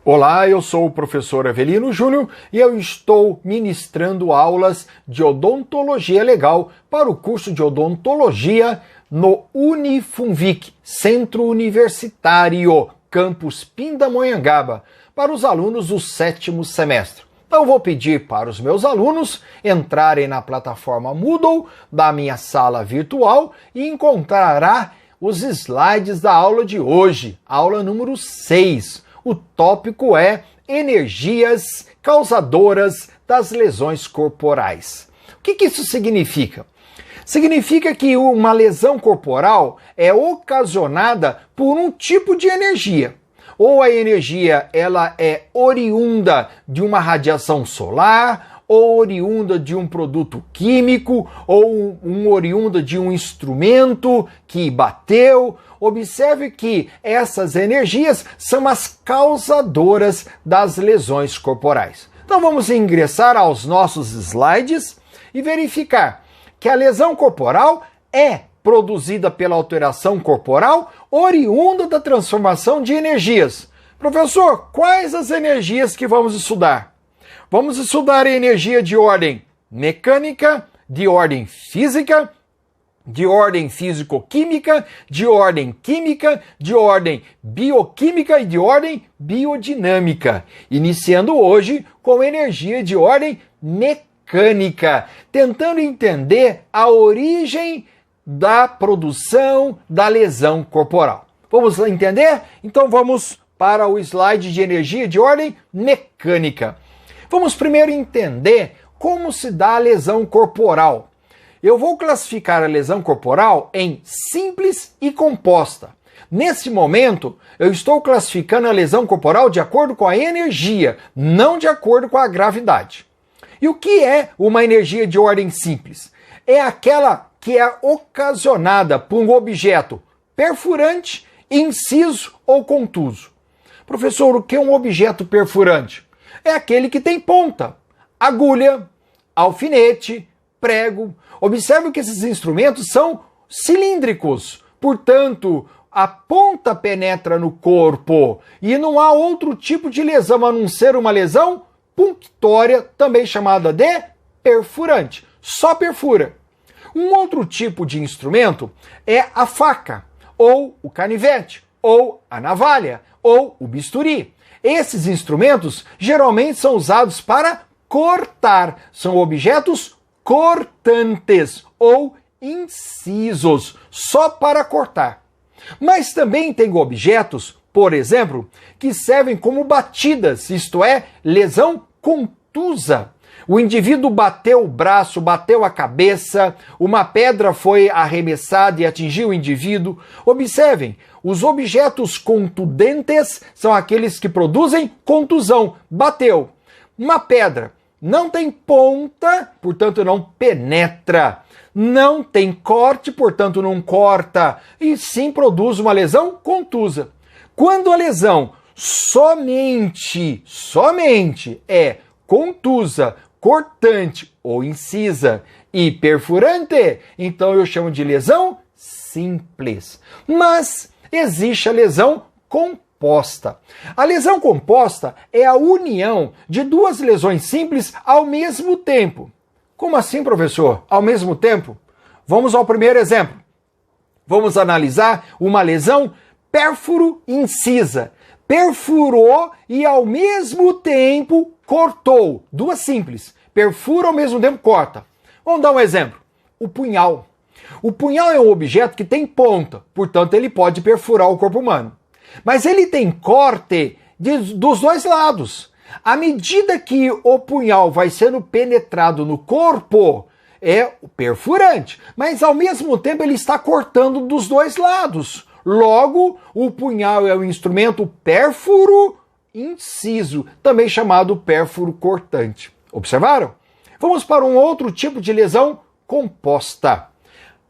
Olá, eu sou o professor Avelino Júnior e eu estou ministrando aulas de odontologia legal para o curso de odontologia no Unifunvic, Centro Universitário, Campus Pindamonhangaba, para os alunos do 7º semestre. Então vou pedir para os meus alunos entrarem na plataforma Moodle da minha sala virtual e encontrará os slides da aula de hoje, aula número 6. O tópico é energias causadoras das lesões corporais. O que isso significa? Significa que uma lesão corporal é ocasionada por um tipo de energia. Ou a energia ela é oriunda de uma radiação solar, ou oriunda de um produto químico, ou oriunda de um instrumento que bateu. Observe que essas energias são as causadoras das lesões corporais. Então vamos ingressar aos nossos slides e verificar que a lesão corporal é produzida pela alteração corporal oriunda da transformação de energias. Professor, quais as energias que vamos estudar? Vamos estudar a energia de ordem mecânica, de ordem física, de ordem físico-química, de ordem química, de ordem bioquímica e de ordem biodinâmica. Iniciando hoje com energia de ordem mecânica, tentando entender a origem da produção da lesão corporal. Vamos entender? Então vamos para o slide de energia de ordem mecânica. Vamos primeiro entender como se dá a lesão corporal. Eu vou classificar a lesão corporal em simples e composta. Nesse momento, eu estou classificando a lesão corporal de acordo com a energia, não de acordo com a gravidade. E o que é uma energia de ordem simples? É aquela que é ocasionada por um objeto perfurante, inciso ou contuso. Professor, o que é um objeto perfurante? É aquele que tem ponta, agulha, alfinete, prego. Observe que esses instrumentos são cilíndricos, portanto, a ponta penetra no corpo e não há outro tipo de lesão a não ser uma lesão punctória, também chamada de perfurante, só perfura. Um outro tipo de instrumento é a faca, ou o canivete, ou a navalha, ou o bisturi. Esses instrumentos geralmente são usados para cortar, são objetos cortantes ou incisos, só para cortar. Mas também tem objetos, por exemplo, que servem como batidas, isto é, lesão contusa. O indivíduo bateu o braço, bateu a cabeça, uma pedra foi arremessada e atingiu o indivíduo. Observem, os objetos contundentes são aqueles que produzem contusão. Bateu. Uma pedra não tem ponta, portanto não penetra. Não tem corte, portanto não corta. E sim produz uma lesão contusa. Quando a lesão somente é contusa, cortante ou incisa e perfurante, então eu chamo de lesão simples. Mas existe a lesão composta. A lesão composta é a união de duas lesões simples ao mesmo tempo. Como assim, professor? Ao mesmo tempo? Vamos ao primeiro exemplo. Vamos analisar uma lesão pérfuro-incisa. Perfurou e ao mesmo tempo cortou. Duas simples. Perfura ao mesmo tempo corta. Vamos dar um exemplo. O punhal. O punhal é um objeto que tem ponta, portanto ele pode perfurar o corpo humano. Mas ele tem corte dos dois lados. À medida que o punhal vai sendo penetrado no corpo, é o perfurante. Mas ao mesmo tempo ele está cortando dos dois lados. Logo, o punhal é um instrumento pérfuro-inciso, também chamado pérfuro cortante. Observaram? Vamos para um outro tipo de lesão composta.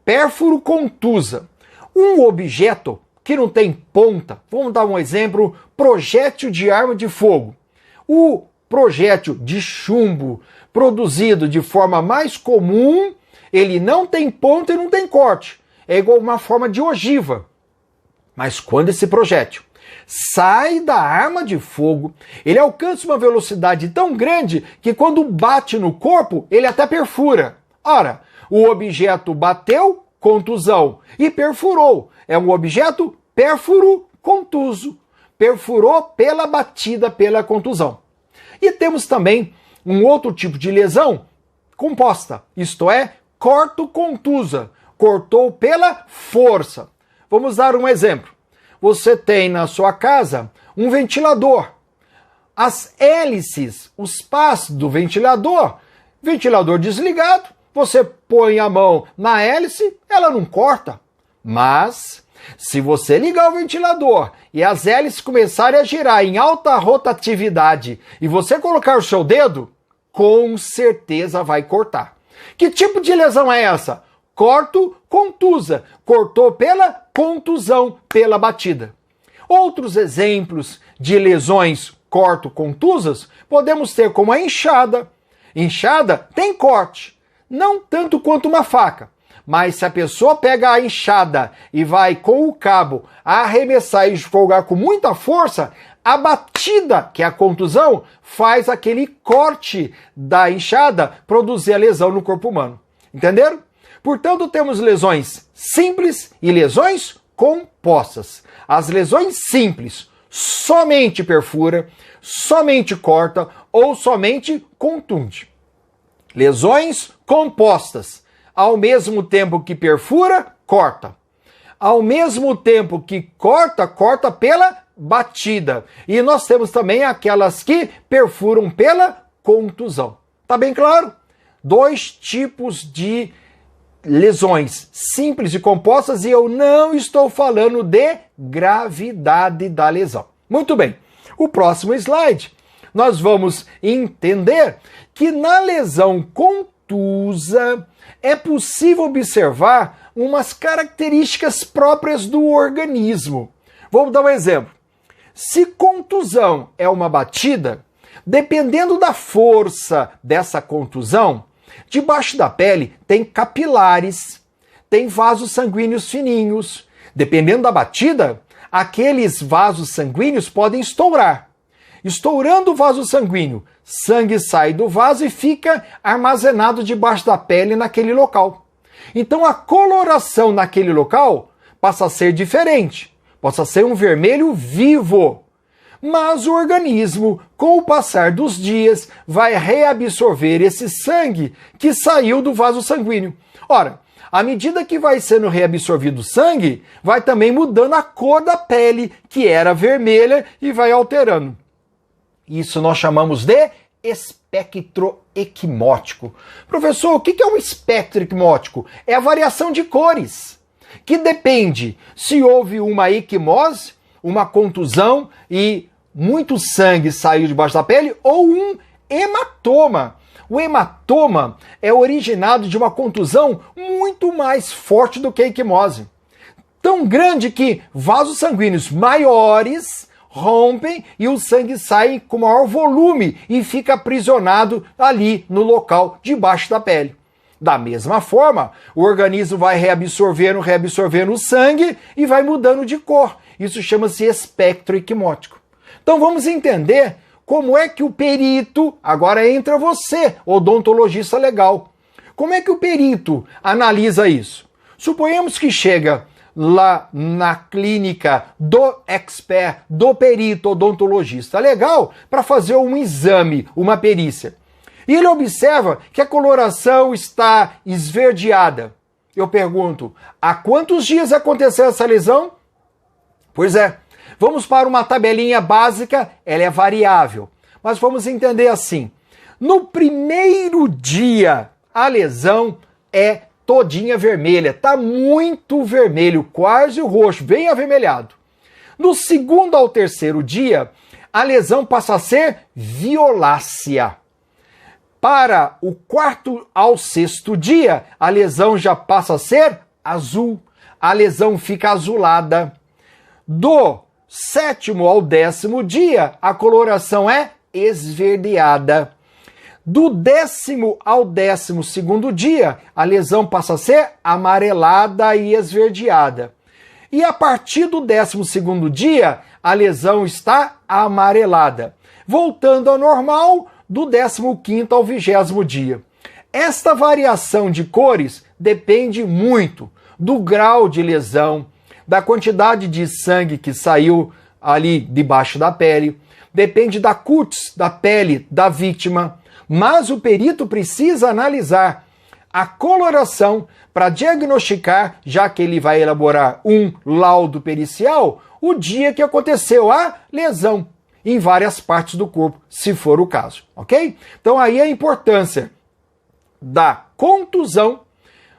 Pérfuro contusa. Um objeto que não tem ponta, vamos dar um exemplo, projétil de arma de fogo. O projétil de chumbo, produzido de forma mais comum, ele não tem ponta e não tem corte. É igual uma forma de ogiva. Mas quando esse projétil sai da arma de fogo, ele alcança uma velocidade tão grande que quando bate no corpo, ele até perfura. Ora, o objeto bateu, contusão, e perfurou. É um objeto pérfuro-contuso. Perfurou pela batida, pela contusão. E temos também um outro tipo de lesão composta, isto é, corto-contusa. Cortou pela força. Vamos dar um exemplo. Você tem na sua casa um ventilador. As hélices, os pás do ventilador desligado, você põe a mão na hélice, ela não corta. Mas, se você ligar o ventilador e as hélices começarem a girar em alta rotatividade e você colocar o seu dedo, com certeza vai cortar. Que tipo de lesão é essa? Corto-contusa. Cortou pela contusão, pela batida. Outros exemplos de lesões corto-contusas podemos ter como a inchada. Inchada tem corte, não tanto quanto uma faca. Mas se a pessoa pega a inchada e vai com o cabo arremessar e esfolgar com muita força, a batida, que é a contusão, faz aquele corte da inchada produzir a lesão no corpo humano. Entenderam? Portanto, temos lesões simples e lesões compostas. As lesões simples somente perfura, somente corta ou somente contunde. Lesões compostas, ao mesmo tempo que perfura, corta. Ao mesmo tempo que corta, corta pela batida. E nós temos também aquelas que perfuram pela contusão. Tá bem claro? Dois tipos de lesões simples e compostas, e eu não estou falando de gravidade da lesão. Muito bem. O próximo slide, nós vamos entender que na lesão contusa é possível observar umas características próprias do organismo. Vamos dar um exemplo. Se contusão é uma batida, dependendo da força dessa contusão, debaixo da pele tem capilares, tem vasos sanguíneos fininhos. Dependendo da batida, aqueles vasos sanguíneos podem estourar. Estourando o vaso sanguíneo, sangue sai do vaso e fica armazenado debaixo da pele naquele local. Então a coloração naquele local passa a ser diferente. Passa a ser um vermelho vivo. Mas o organismo, com o passar dos dias, vai reabsorver esse sangue que saiu do vaso sanguíneo. Ora, à medida que vai sendo reabsorvido o sangue, vai também mudando a cor da pele, que era vermelha, e vai alterando. Isso nós chamamos de espectro equimótico. Professor, o que é um espectro equimótico? É a variação de cores, que depende se houve uma equimose, uma contusão e muito sangue saiu debaixo da pele, ou um hematoma. O hematoma é originado de uma contusão muito mais forte do que a equimose. Tão grande que vasos sanguíneos maiores rompem e o sangue sai com maior volume e fica aprisionado ali no local debaixo da pele. Da mesma forma, o organismo vai reabsorvendo o sangue e vai mudando de cor. Isso chama-se espectro equimótico. Então vamos entender como é que o perito, agora entra você, odontologista legal, como é que o perito analisa isso? Suponhamos que chega lá na clínica do expert, do perito odontologista legal, para fazer um exame, uma perícia. E ele observa que a coloração está esverdeada. Eu pergunto, há quantos dias aconteceu essa lesão? Pois é, vamos para uma tabelinha básica, ela é variável. Mas vamos entender assim. No primeiro dia, a lesão é todinha vermelha, está muito vermelho, quase roxo, bem avermelhado. No segundo ao terceiro dia, a lesão passa a ser violácea. Para o quarto ao sexto dia, a lesão já passa a ser azul. A lesão fica azulada. Do sétimo ao 10º dia, a coloração é esverdeada. Do 10º ao 12º dia, a lesão passa a ser amarelada e esverdeada. E a partir do 12º dia, a lesão está amarelada, voltando ao normal do 15º ao 20º dia. Esta variação de cores depende muito do grau de lesão, da quantidade de sangue que saiu ali debaixo da pele, depende da cutis da pele da vítima, mas o perito precisa analisar a coloração para diagnosticar, já que ele vai elaborar um laudo pericial, o dia que aconteceu a lesão em várias partes do corpo, se for o caso, ok? Então aí a importância da contusão.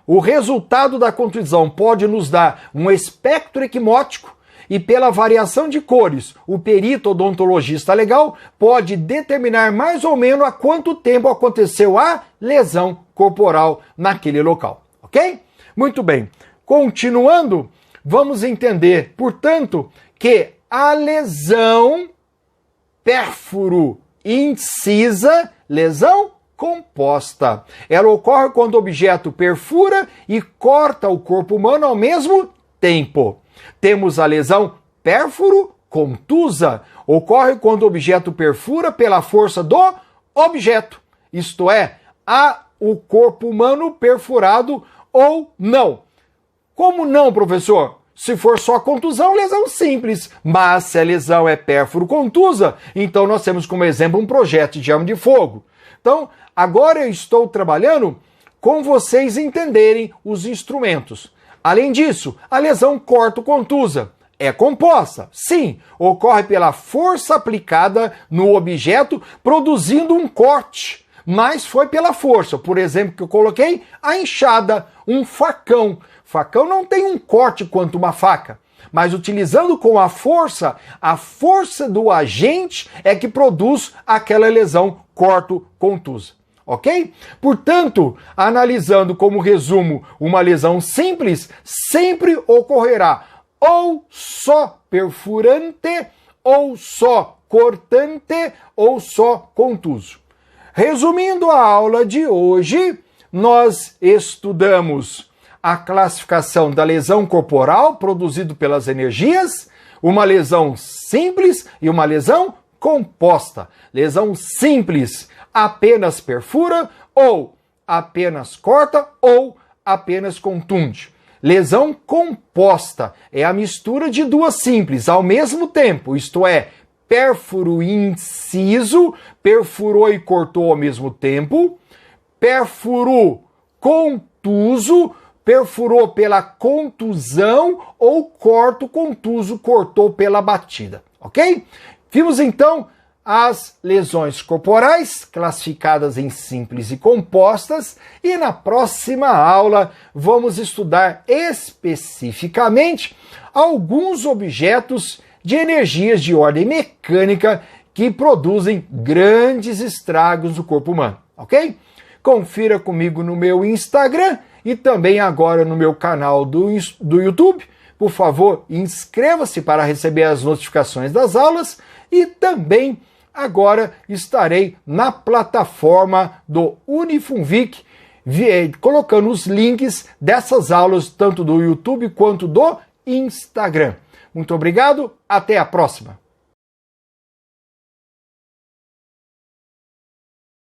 O resultado da contusão pode nos dar um espectro equimótico e pela variação de cores, o perito odontologista legal pode determinar mais ou menos há quanto tempo aconteceu a lesão corporal naquele local, ok? Muito bem. Continuando, vamos entender, portanto, que a lesão pérfuro-incisa, lesão composta. Ela ocorre quando o objeto perfura e corta o corpo humano ao mesmo tempo. Temos a lesão pérfuro-contusa. Ocorre quando o objeto perfura pela força do objeto, isto é, o corpo humano perfurado ou não. Como não, professor? Se for só contusão, lesão simples. Mas se a lesão é pérfuro-contusa, então nós temos como exemplo um projétil de arma de fogo. Então, agora eu estou trabalhando com vocês entenderem os instrumentos. Além disso, a lesão corto-contusa é composta. Sim, ocorre pela força aplicada no objeto, produzindo um corte. Mas foi pela força. Por exemplo, que eu coloquei a enxada, um facão. Facão não tem um corte quanto uma faca. Mas utilizando com a força do agente é que produz aquela lesão corto-contusa, ok? Portanto, analisando como resumo uma lesão simples, sempre ocorrerá ou só perfurante, ou só cortante, ou só contuso. Resumindo a aula de hoje, nós estudamos a classificação da lesão corporal produzida pelas energias, uma lesão simples e uma lesão composta. Lesão simples apenas perfura, ou apenas corta, ou apenas contunde. Lesão composta é a mistura de duas simples ao mesmo tempo, isto é, pérfuro e inciso, perfurou e cortou ao mesmo tempo, perfurou contuso, perfurou pela contusão, ou corto contuso, cortou pela batida, ok? Vimos então as lesões corporais, classificadas em simples e compostas, e na próxima aula vamos estudar especificamente alguns objetos de energias de ordem mecânica que produzem grandes estragos no corpo humano, ok? Confira comigo no meu Instagram e também agora no meu canal do YouTube. Por favor, inscreva-se para receber as notificações das aulas e também agora estarei na plataforma do Unifunvic, colocando os links dessas aulas, tanto do YouTube quanto do Instagram. Muito obrigado, até a próxima!